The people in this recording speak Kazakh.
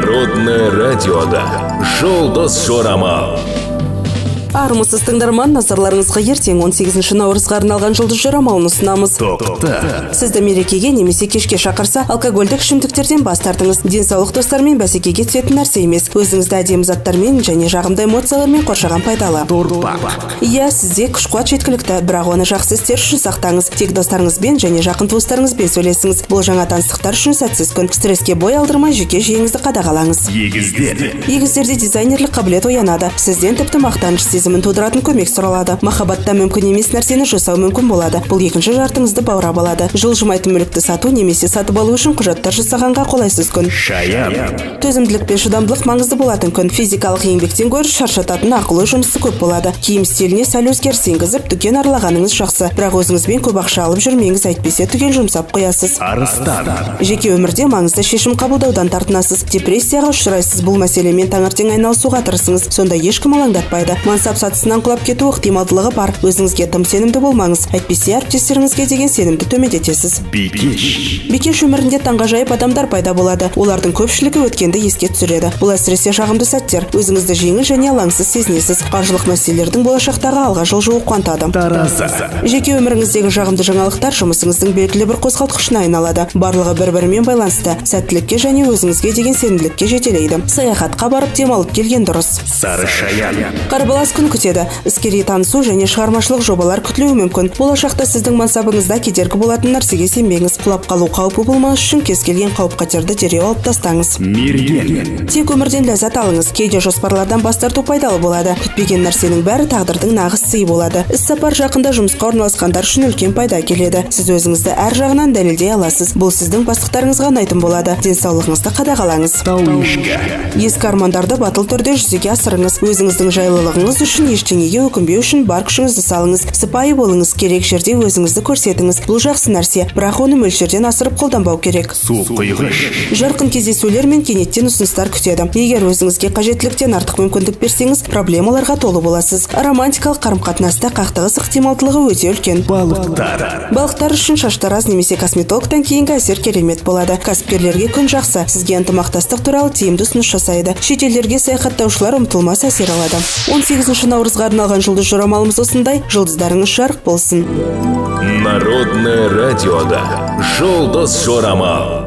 Народное радиода «Жұлдыз жорамал». Армысыз тыңдарман, назарларыңызға ертең 18 наурызға арналған жұлдыз жорамалын ұсынамыз. Сізді мерекеге немесе кешке шақырса, алкогольдік ішімдіктерден бас тартыңыз. Денсаулық достармен бәсекеге түсетін нәрсе емес. Өзіңізді әдемі заттармен және жағымды эмоциялармен қоршаған пайдалы. Иә, сізде күш-қуат жеткілікті, бірақ оны жақсы істер үшін сақтаңыз. Тек достарыңызбен және жақын туыстарыңызбен сөйлесіңіз. Бұл жаңа таныстықтар үшін сәтсіз күн. Стреске бой алдырмай жеке жүйеңізді қадағалаңыз. Егіздерде дизайнерлік қабілет оянады. Сізден тіпті мақтаныш сезімін тудыратын көмек сұралады. Махаббатта мүмкін емес нәрсені жасау мүмкін болады. Бұл екінші жартыңызды баурап алады. Жылжымайтын мүлікті сату немесе сатып алу үшін құжаттар жасағанға қолайсыз күн. Төзімділік пен шыдамдылық маңызды болатын күн. Физикалық еңбектен гөрі шаршататын ақылы жұмысы көп болады. Киім стиліне сәл өзгеріс енгізіп, дүкен аралағаныңыз жақсы. Бірақ өзіңізбен көп ақша алып жүрмеңіз, әйтпесе түгел жұмсап қоясыз. Жеке өмірде маңызды шешім қабылдаудан тартынасыз. Депрессияға ұшырайсыз. Бұл мәселемен таңертең айналысуға тырысыңыз. Сонда ешкім алаңдатпайды. Мансап сатысынан құлап кету ықтималдылығы бар. Өзіңізге тым сенімді болмаңыз. Әйтпесе әріптестеріңізге деген сенімді төмендетесіз. Бикеш өмірінде таңғажайып адамдар пайда болады. Олардың көпшілігі өткенді еске түсіреді. Бұл әсіресе жағымды сәттер. Өзіңізді жеңіл және алаңсыз сезінесіз. Қаржылық мәселелердің болашақтағы алға жылжуы қуантады. Жеке өміріңіздегі жағымды жаңалықтар жұмысыңыздың белгілі бір қозғалтқышына айналады. Барлығы бір-бірімен байланысты. Сәттілікке және өзіңізге деген сенімділікке жетелейді. Саяхатқа барып демалып келген дұрыс. Қарбалас күн күтеді. Іскери танысу және шығармашылық жобалар күтілуі мүмкін. Болашақта сіздің мансабыңызда кедергі болатын нәрсеге сенбеңіз. Құлап қалу қаупі болмас үшін кез келген қауіп-қатерді дереу алып тастаңыз. Тек өмірден ләззат алыңыз. Кейде жоспарлардан бас тарту пайдалы болады. Күтпеген нәрсенің бәрі тағдырдың нағыз сыйы болады. Іс-сапар жақында жұмысқа орналасқандар үшін үлкен пайда келеді. Сіз өзіңізді әр жағынан дәлелдей аласыз. Бұл сіздің бастықтарыңызға ұнайтын болады. Денсаулығыңызды қадағалаңыз. Ескі армандарды батыл түрде жүзеге асырыңыз. Өзіңіздің жайлылығыңыз үшін ештеңеге өкінбеу үшін бар күшіңізді салыңыз. Сыпайы болыңыз, керек жерде өзіңізді көрсетіңіз. Бұл жақсы нәрсе, бірақ оны мөлшерден асырып қолданбау керек. Жарқын кездесулер мен кенеттен ұсыныстар күтеді. Егер өзіңізге қажеттіліктен артық мүмкіндік берсеңіз, проблемаларға толы боласыз. Романтикалық қарым-қатынаста қақтығыс ықтималдылығы өте үлкен. Балықтар үшін шаштараз немесе косметологтан кейінгі әсер керемет болады. Кәсіпкерлерге күн жақсы. Сізге ынтымақтастық туралы тиімді ұсыныс жасайды. Шетелдерге саяхаттаушылар ұмытылмас әсер алады. 18 наурызға арналған жұлдыз жорамалымыз осындай. Жұлдыздарыңыз жарық болсын. Народное радиода «Жұлдыз жорамал».